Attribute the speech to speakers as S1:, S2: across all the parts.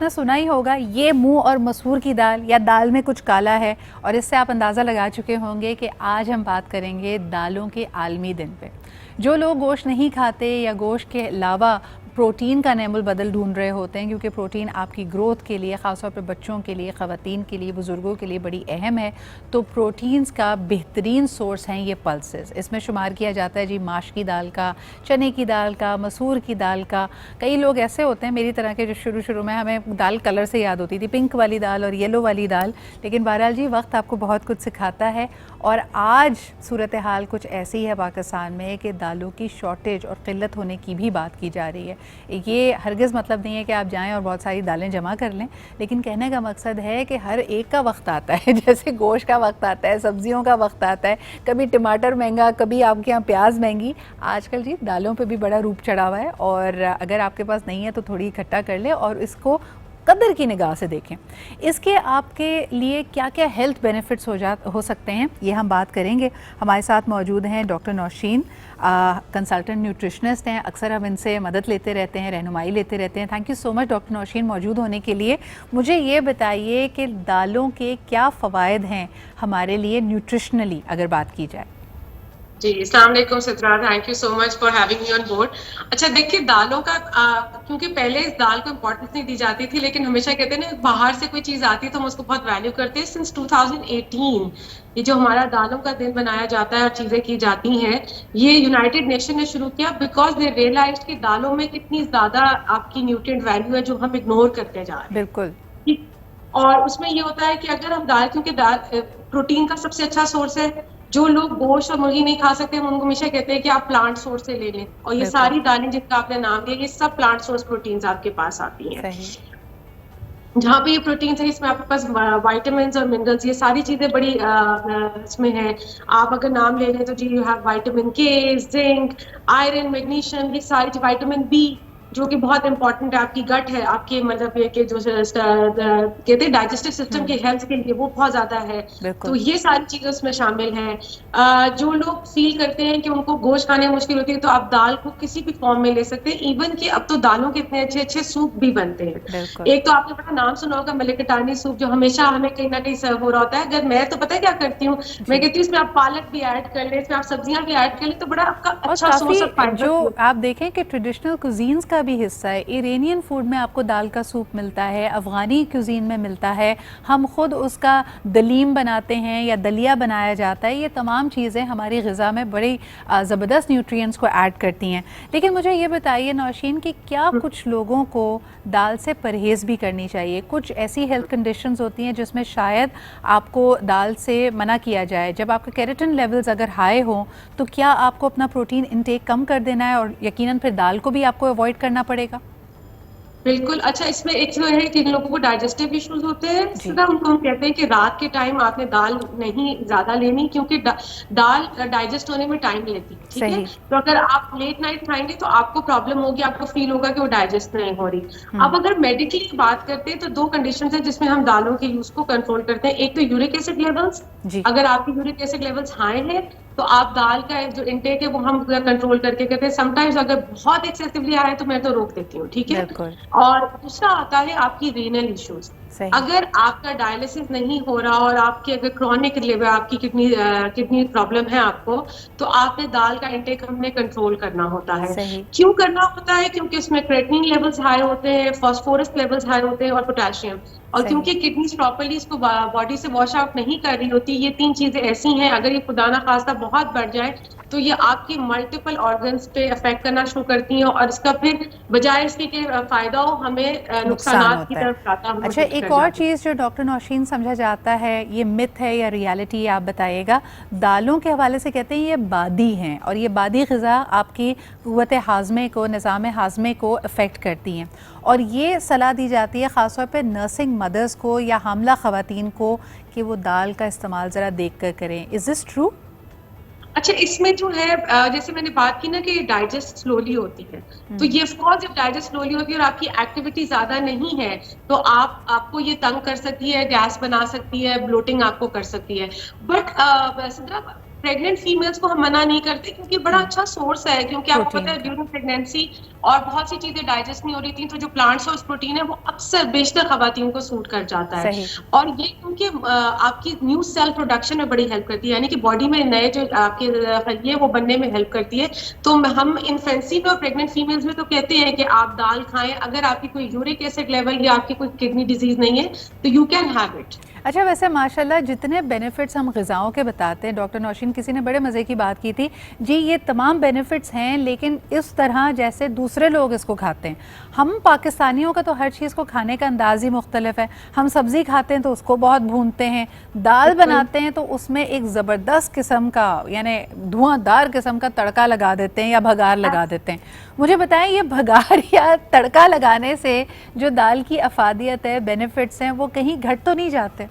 S1: ना सुना ही होगा ये मूंग और मसूर की दाल या दाल में कुछ काला है। और इससे आप अंदाज़ा लगा चुके होंगे कि आज हम बात करेंगे दालों के आलमी दिन पे। जो लोग गोश्त नहीं खाते या गोश्त के अलावा प्रोटीन का नेमुल बदल ढूंढ रहे होते हैं, क्योंकि प्रोटीन आपकी ग्रोथ के लिए, ख़ासतौर पर बच्चों के लिए, ख़वातीन के लिए, बुज़ुर्गों के लिए बड़ी अहम है। तो प्रोटीन्स का बेहतरीन सोर्स हैं ये पल्सेस। इसमें शुमार किया जाता है जी माश की दाल का, चने की दाल का, मसूर की दाल का। कई लोग ऐसे होते हैं मेरी तरह के जो शुरू में हमें दाल कलर से याद होती थी, पिंक वाली दाल और येलो वाली दाल। लेकिन बहरहाल जी वक्त आपको बहुत कुछ सिखाता है और आज सूरत हाल कुछ ऐसी है पाकिस्तान में कि दालों की शॉर्टेज और क़िल्लत होने की भी बात की जा रही है। ये हरगिज़ मतलब नहीं है कि आप जाएं और बहुत सारी दालें जमा कर लें, लेकिन कहने का मकसद है कि हर एक का वक्त आता है। जैसे गोश्त का वक्त आता है, सब्जियों का वक्त आता है, कभी टमाटर महंगा, कभी आपके यहाँ प्याज महंगी। आजकल जी दालों पे भी बड़ा रूप चढ़ा हुआ है और अगर आपके पास नहीं है तो थोड़ी इकट्ठा कर ले और इसको कदर की निगाह से देखें। इसके आपके लिए क्या क्या हेल्थ बेनिफिट्स हो सकते हैं, ये हम बात करेंगे। हमारे साथ मौजूद हैं डॉक्टर नौशीन, कंसल्टेंट न्यूट्रिशनिस्ट हैं। अक्सर हम इनसे मदद लेते रहते हैं, रहनुमाई लेते रहते हैं। Thank you so much doctor Nausheen मौजूद होने के लिए। मुझे ये बताइए कि दालों के क्या फ़वाइद हैं हमारे लिए न्यूट्रिशनली अगर बात की जाए।
S2: जी, अस्सलाम वालेकुम Sitra, thank you so much for having me on board. अच्छा देखिए, दालों का क्योंकि पहले इस दाल को इम्पोर्टेंस नहीं दी जाती थी, लेकिन हमेशा कहते हैं ना बाहर से कोई चीज़ आती है तो हम उसको बहुत वैल्यू करते हैं। सिंस 2018 ये जो हमारा दालों का दिन बनाया जाता है और चीज़ें की जाती हैं, ये यूनाइटेड नेशन ने शुरू किया बिकॉज दे रियलाइज्ड कि दालों में कितनी ज़्यादा आपकी न्यूट्रिएंट वैल्यू है जो हम इग्नोर करते जा रहे हैं।
S1: बिल्कुल।
S2: और उसमें ये होता है कि अगर हम दाल, क्योंकि दाल प्रोटीन का सबसे अच्छा सोर्स है। जो लोग गोश्त और मुर्गी नहीं खा सकते, हम उनको हमेशा कहते हैं कि आप प्लांट सोर्स से ले लें, और ये सारी दालें जिनका आपने नाम लिया, ये सब प्लांट सोर्स प्रोटीन्स आपके पास आती हैं। जहाँ पे ये प्रोटीन है, इसमें आपके पास वाइटामिन और मिनरल्स, ये सारी चीजें बड़ी इसमें है। आप अगर नाम ले लें तो जी you have vitamin K, zinc, iron, magnesium, ये सारी, वाइटामिन बी जो कि बहुत इंपॉर्टेंट है, आपकी गट है, आपके मतलब ये कि जो कहते हैं डाइजेस्टिव सिस्टम के हेल्थ के लिए वो बहुत ज्यादा है। तो ये सारी चीजें उसमें शामिल हैं। जो लोग फील करते हैं कि उनको गोश्त खाने में मुश्किल होती है, तो आप दाल को किसी भी फॉर्म में ले सकते हैं। इवन कि अब तो दालों के इतने अच्छे अच्छे सूप भी बनते हैं। एक तो आपने बड़ा नाम सुना होगा मलिकटानी सूप, जो हमेशा हमें कहीं ना कहीं सर्व हो रहा होता है। अगर मैं तो पता है क्या करती हूँ, मैं कहती हूँ इसमें आप पालक भी ऐड कर ले, इसमें आप सब्जियां भी ऐड कर ले, तो बड़ा आपका अच्छा सोर्स ऑफ फाइबर।
S1: जो आप देखें कि ट्रेडिशनल कुजीन्स का भी हिस्सा है। इरानियन फूड में आपको दाल का सूप मिलता है, अफगानी कुजीन में मिलता है, हम खुद उसका दलीम बनाते हैं या दलिया बनाया जाता है। ये तमाम चीज़ें हमारी ग़िज़ा में बड़ी ज़बरदस्त न्यूट्रिएंट्स को ऐड करती हैं। लेकिन मुझे ये बताइए नौशीन कि क्या कुछ लोगों को दाल से परहेज़ भी करनी चाहिए? कुछ ऐसी हेल्थ कंडीशंस होती हैं जिसमें शायद आपको दाल से मना किया जाए। जब आपके केराटिन लेवल्स अगर हाई हों तो क्या आपको अपना प्रोटीन इंटेक कम कर देना है और यकीनन फिर दाल को भी आपको अवॉइड करना पड़ेगा?
S2: बिल्कुल। अच्छा, इसमें एक जो है कि लोगों को डाइजेस्टिव इश्यूज होते हैं, सीधा उनको हम कहते हैं कि रात के टाइम आपने दाल नहीं ज्यादा लेनी, क्योंकि दाल डाइजेस्ट होने में टाइम लेती है। ठीक है, तो अगर आप लेट नाइट खाएंगे तो आपको प्रॉब्लम होगी, आपको फील होगा कि वो डाइजेस्ट नहीं हो रही। अब अगर मेडिकली बात करते हैं तो दो कंडीशन है जिसमें हम दालों के यूज को कंट्रोल करते हैं। एक तो यूरिक एसिड लेवल्स, अगर आपकी यूरिक एसिड लेवल्स हाई है तो आप दाल का जो इंटेक है वो हम कंट्रोल करके करते हैं। समटाइम्स अगर बहुत एक्सेसिवली आ रहा है तो मैं तो रोक देती हूँ। ठीक है, और दूसरा आता है आपकी रीनल इश्यूज। अगर आपका डायलिसिस नहीं हो रहा और आपकी अगर क्रॉनिक लिवर, आपकी किडनी प्रॉब्लम है आपको, तो आपने दाल का इंटेक हमने कंट्रोल करना होता है। क्यों करना होता है? क्योंकि उसमें क्रेटिनिन लेवल्स हाई होते हैं, फास्फोरस लेवल्स हाई होते हैं और पोटेशियम। और क्योंकि किडनीज प्रॉपर्ली इसको बॉडी से वॉश आउट नहीं कर रही होती, ये तीन चीजें ऐसी हैं, अगर ये खुदा ना खास्ता बहुत बढ़ जाए तो ये आपकी मल्टीपल ऑर्गन्स पे अफेक्ट करना शुरू करती हैं और इसका फिर बजाय इसके कि फायदा हो, हमें नुकसान की तरफ जाता है।
S1: अच्छा, एक और चीज़ जो डॉक्टर नौशीन समझा जाता है, ये मिथ है या रियलिटी, आप बताइएगा। दालों के हवाले से कहते हैं ये बादी हैं और ये बादी ग़िज़ा आपकी क़ुव्वत हाज़मे को, निज़ाम हाज़मे को अफेक्ट करती हैं और ये सलाह दी जाती है ख़ासतौर पर नर्सिंग मदर्स को या हामला ख़वातीन को कि वो दाल का इस्तेमाल ज़रा देख कर करें। Is this true?
S2: अच्छा, इसमें जो है जैसे मैंने बात की ना कि डाइजेस्ट स्लोली होती है, तो ये ऑफकोर्स जब डाइजेस्ट स्लोली होती है और आपकी एक्टिविटी ज्यादा नहीं है तो आपको ये तंग कर सकती है, गैस बना सकती है, ब्लोटिंग आपको कर सकती है। बट प्रेग्नेंट फीमेल्स को हम मना नहीं करते क्योंकि बड़ा अच्छा सोर्स है, क्योंकि आपको पता है ड्यूरिंग प्रेगनेंसी और बहुत सी चीजें डाइजेस्ट नहीं हो रही थी, तो जो प्लांट सोर्स प्रोटीन है वो अक्सर बेशतर खवातीन को सूट कर जाता है। और ये क्योंकि आपकी न्यू सेल प्रोडक्शन में बड़ी हेल्प करती है, यानी कि बॉडी में नए जो आपके ये वो बनने में हेल्प करती है। तो हम इन्फेंसी में और प्रेग्नेंट फीमेल्स में तो कहते हैं कि आप दाल खाएं, अगर आपकी कोई यूरिक एसिड लेवल या आपकी कोई किडनी डिजीज नहीं है तो यू कैन हैव इट।
S1: अच्छा, वैसे माशाल्लाह जितने बेनिफिट्स हम ग़िज़ाओं के बताते हैं, डॉक्टर नौशीन किसी ने बड़े मज़े की बात की थी जी, ये तमाम बेनिफिट्स हैं, लेकिन इस तरह जैसे दूसरे लोग इसको खाते हैं। हम पाकिस्तानियों का तो हर चीज़ को खाने का अंदाज़ ही मुख्तलिफ है। हम सब्ज़ी खाते हैं तो उसको बहुत भूनते हैं, दाल बनाते हैं तो उसमें एक ज़बरदस्त किस्म का यानी धुआंधार किस्म का तड़का लगा देते हैं या भगार लगा देते हैं। मुझे बताएं, ये भगार या तड़का लगाने से जो दाल की अफादियत है, बेनिफिट्स हैं, वो कहीं घट तो नहीं जाते?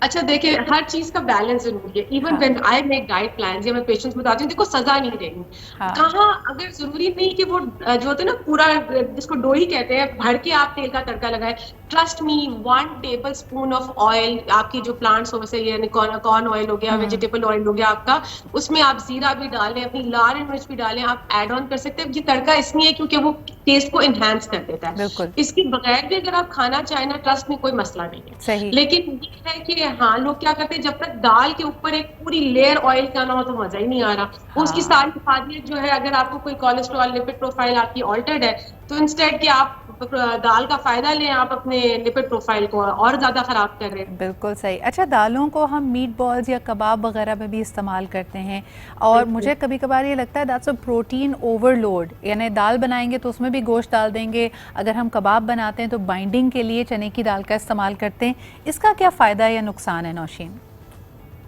S2: अच्छा देखिए, हर चीज का बैलेंस जरूरी है। Even when I make diet plan या मैं पेशेंट्स बताती हूँ, देखो सजा नहीं देनी। कहाँ अगर जरूरी नहीं कि वो जो होते हैं ना पूरा जिसको डोही कहते हैं भर के आप तेल का तड़का लगाए। Trust me, 1 table spoon of oil, आपकी जो प्लांट्स हो वैसे ये कॉर्न ऑयल हो गया, वेजिटेबल ऑयल हो गया आपका, उसमें आप जीरा भी डालें, अपनी लाल मिर्च भी डालें, आप ऐड ऑन कर सकते हैं। ये तड़का इसलिए क्योंकि वो टेस्ट को एनहांस कर देता है। इसके बगैर भी अगर आप खाना चाहें ना, ट्रस्ट में कोई मसला नहीं है। लेकिन ये है कि हाँ, लोग क्या करते हैं, जब तक दाल के ऊपर एक पूरी लेयर ऑयल का ना हो तो मजा ही नहीं आ रहा। उसकी सारी इफादियत जो है, अगर आपको कोई कोलेस्ट्रॉल लिपिड प्रोफाइल आपकी ऑल्टर्ड है, तो इंस्टेड कि आप दाल का फायदा लें, आप अपने लिपिड प्रोफाइल को और ज्यादा खराब कर रहे हैं।
S1: बिल्कुल सही। अच्छा, दालों को हम मीट बॉल्स या कबाब वगैरह में भी इस्तेमाल करते हैं, और मुझे कभी कभार ये लगता है दैट्स अ प्रोटीन ओवरलोड। यानी दाल बनाएंगे तो उसमें भी गोश्त डाल देंगे, अगर हम कबाब बनाते हैं तो बाइंडिंग के लिए चने की दाल का इस्तेमाल करते हैं। इसका क्या फ़ायदा या नुकसान है नौशीन?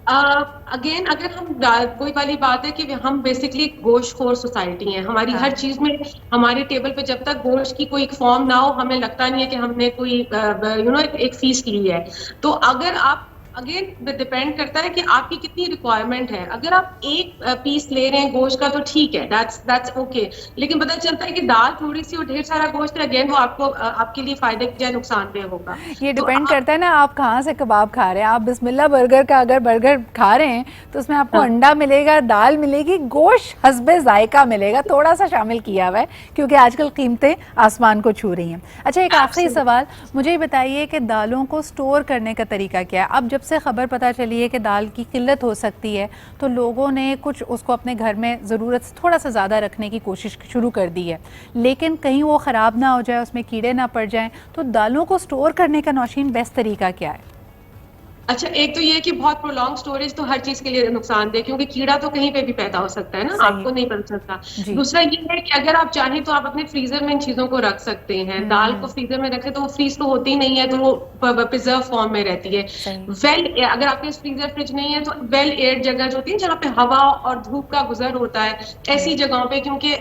S2: अगेन अगर हम कोई वाली बात है कि हम बेसिकली गोश्त खोर सोसाइटी हैं, हमारी हर चीज में हमारे टेबल पे जब तक गोश्त की कोई फॉर्म ना हो, हमें लगता नहीं है कि हमने कोई एक फीस ली है। तो अगर आप अगेन डिपेंड करता है कि आपकी कितनी रिक्वायरमेंट है। अगर आप एक पीस ले रहे हैं गोश्त का तो ठीक है, दैट्स ओके। लेकिन पता चलता है कि दाल थोड़ी सी और ढेर सारा गोश्त है, अगेन वो आपको आपके लिए फायदे या नुकसानदेह होगा।
S1: ये डिपेंड करता है ना आप कहाँ से कबाब खा रहे हैं। आप बिस्मिल्लाह बर्गर का अगर बर्गर खा रहे हैं तो उसमें आपको अंडा मिलेगा, दाल मिलेगी, गोश्त हस्बे जायका मिलेगा, थोड़ा सा शामिल किया हुआ है क्योंकि आजकल कीमतें आसमान को छू रही हैं। अच्छा, एक आखिरी सवाल, मुझे ये बताइए कि दालों को स्टोर करने का तरीका क्या है? अब जब से खबर पता चली है कि दाल की किल्लत हो सकती है, तो लोगों ने कुछ उसको अपने घर में ज़रूरत से थोड़ा सा ज़्यादा रखने की कोशिश शुरू कर दी है, लेकिन कहीं वो ख़राब ना हो जाए, उसमें कीड़े ना पड़ जाएं, तो दालों को स्टोर करने का नौशीन बेस्ट तरीका क्या है?
S2: अच्छा, एक तो ये कि बहुत प्रोलॉन्ग स्टोरेज तो हर चीज के लिए नुकसानदेह, क्योंकि कीड़ा तो कहीं पे भी पैदा हो सकता है ना, आपको नहीं पता चलता। दूसरा ये है कि अगर आप चाहें तो आप अपने फ्रीजर में इन चीजों को रख सकते हैं। दाल को फ्रीजर में रखें तो वो फ्रीज तो होती नहीं है, तो वो प्रिजर्व फॉर्म में रहती है। अगर आपके फ्रीजर फ्रिज नहीं है तो वेल एयर जगह जो होती है जहाँ पे हवा और धूप का गुजर होता है, ऐसी जगहों पे, क्योंकि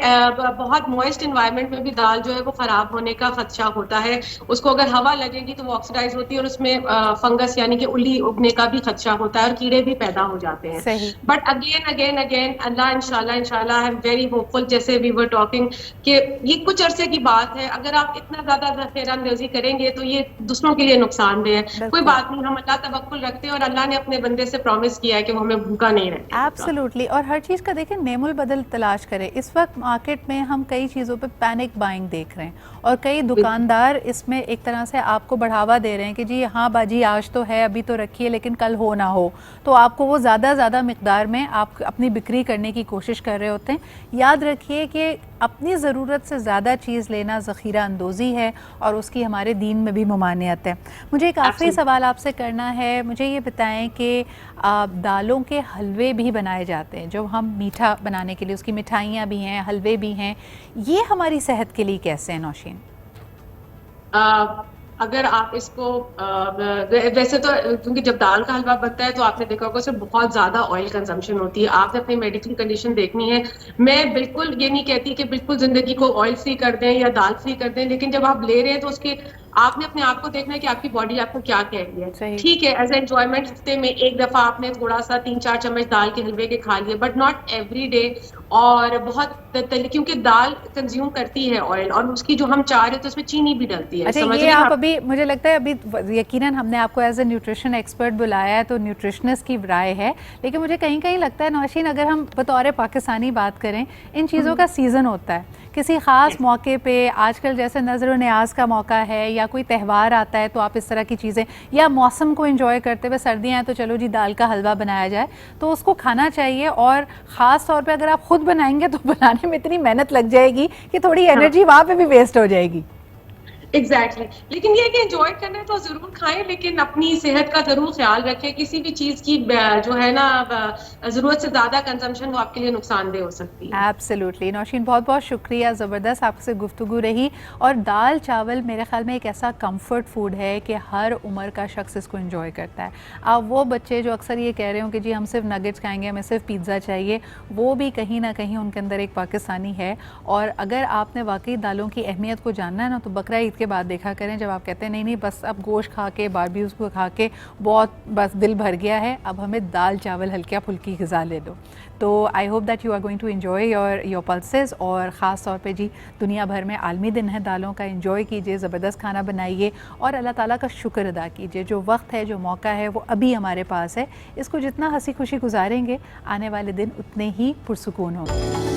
S2: बहुत मॉइस्ट इन्वायरमेंट में भी दाल जो है वो खराब होने का खदशा होता है। उसको अगर हवा लगेगी तो वो ऑक्सीडाइज होती है और उसमें फंगस यानी कि उल्ली उगने का भी खदशा होता है और कीड़े भी पैदा हो जाते हैं। बट अगेन अल्लाह इंशाल्लाह आई एम वेरी होपफुल, जैसे वी वर टॉकिंग, कि ये कुछ अरसे की बात है। अगर आप इतना ज्यादा ज़ख़ीरा-अंदाज़ी करेंगे तो ये दूसरों के लिए नुकसानदेह है। कोई बात नहीं, हम अल्लाह तवक्कुल रखते हैं और अल्लाह ने अपने बंदे से प्रॉमिस किया है कि वो हमें भूखा नहीं रखेगा।
S1: एब्सोल्युटली। और हर चीज़ का देखें नेमुल बदल तलाश करें। इस वक्त मार्केट में हम कई चीज़ों पे पैनिक बाइंग देख रहे हैं और कई दुकानदार इसमें एक तरह से आपको बढ़ावा दे रहे हैं कि जी हाँ बाजी आज तो है, अभी तो रखिए, लेकिन कल हो ना हो, तो आपको वो ज़्यादा मिकदार में आप अपनी बिक्री करने की कोशिश कर रहे होते हैं। याद रखिए कि अपनी ज़रूरत से ज़्यादा चीज़ लेना ज़ख़ीरा अंदोज़ी है और उसकी हमारे दीन में भी ममानियत है। मुझे एक आखिरी सवाल आपसे करना है, मुझे ये बताएं कि दालों के हलवे भी बनाए जाते हैं, जो हम मीठा बनाने के लिए, उसकी मिठाइयाँ भी हैं, हलवे भी हैं, ये हमारी सेहत के लिए कैसे हैं नौशीन?
S2: अगर आप इसको वैसे तो क्योंकि जब दाल का हलवा बनता है तो आपने देखा होगा उसमें बहुत ज्यादा ऑयल कंजम्पशन होती है। आपने अपनी मेडिकल कंडीशन देखनी है। मैं बिल्कुल ये नहीं कहती कि बिल्कुल जिंदगी को ऑयल फ्री कर दें या दाल फ्री कर दें, लेकिन जब आप ले रहे हैं तो उसके आपने अपने आप को देखना है कि आपकी बॉडी आपको क्या कह रही है। ठीक है, एज एंजॉयमेंट हफ्ते में एक दफा आपने थोड़ा सा 3-4 चम्मच दाल के हलवे के खा लिए, बट नॉट एवरी डे। और बहुत क्योंकि दाल कंज्यूम करती है ऑयल, और उसकी जो हम चाह रहे हैं तो उसमें चीनी भी डलती है,
S1: अच्छा,
S2: समझ
S1: ये
S2: रहे हैं
S1: आप
S2: आप?
S1: अभी मुझे लगता है अभी यकीनन हमने आपको एज ए न्यूट्रिशन एक्सपर्ट बुलाया है तो न्यूट्रिशनिस्ट की राय है, लेकिन मुझे कहीं कहीं लगता है नौशीन, अगर हम बतौर पाकिस्तानी बात करें, इन चीज़ों का सीज़न होता है किसी ख़ास मौके पे, आजकल जैसे नज़र व नियाज़ का मौका है या कोई त्यौहार आता है तो आप इस तरह की चीज़ें, या मौसम को एंजॉय करते हुए, सर्दियाँ हैं तो चलो जी दाल का हलवा बनाया जाए, तो उसको खाना चाहिए। और ख़ास तौर पे अगर आप ख़ुद बनाएंगे तो बनाने में इतनी मेहनत लग जाएगी कि थोड़ी
S2: हाँ,
S1: एनर्जी वहाँ पे भी वेस्ट हो जाएगी।
S2: एग्जैक्टली लेकिन ये है कि एंजॉय करना है तो जरूर खाएं, लेकिन अपनी सेहत का जरूर ख्याल रखें। किसी भी चीज की जो है ना जरूरत से ज्यादा कंजम्पशन वो आपके लिए नुकसानदेह हो सकती है।
S1: एब्सोल्युटली नौशीन, बहुत बहुत शुक्रिया, ज़बरदस्त आपसे गुफ्तगू रही। और दाल चावल मेरे ख्याल में एक ऐसा कंफर्ट फूड है कि हर उम्र का शख्स इसको एंजॉय करता है। आप वो बच्चे जो अक्सर ये कह रहे हो कि जी हम सिर्फ नगेट्स खाएंगे, हमें सिर्फ पिज़्ज़ा चाहिए, वो भी कहीं ना कहीं उनके अंदर एक पाकिस्तानी है। और अगर आपने वाकई दालों की अहमियत को जानना है ना, तो बकरा ईद के बाद देखा करें, जब आप कहते हैं नहीं नहीं बस अब गोश्त खा के, बारबीक्यूज़ को खा के बहुत बस दिल भर गया है, अब हमें दाल चावल हल्का फुल्की ग़िज़ा ले लो। तो I hope that you are going to enjoy your pulses. और ख़ास तौर पे जी दुनिया भर में आलमी दिन है दालों का, एंजॉय कीजिए, ज़बरदस्त खाना बनाइए और अल्लाह ताला का शुक्र अदा कीजिए। जो वक्त है, जो मौका है, वो अभी हमारे पास है, इसको जितना हंसी खुशी गुजारेंगे आने वाले दिन उतने ही पुरसुकून होंगे।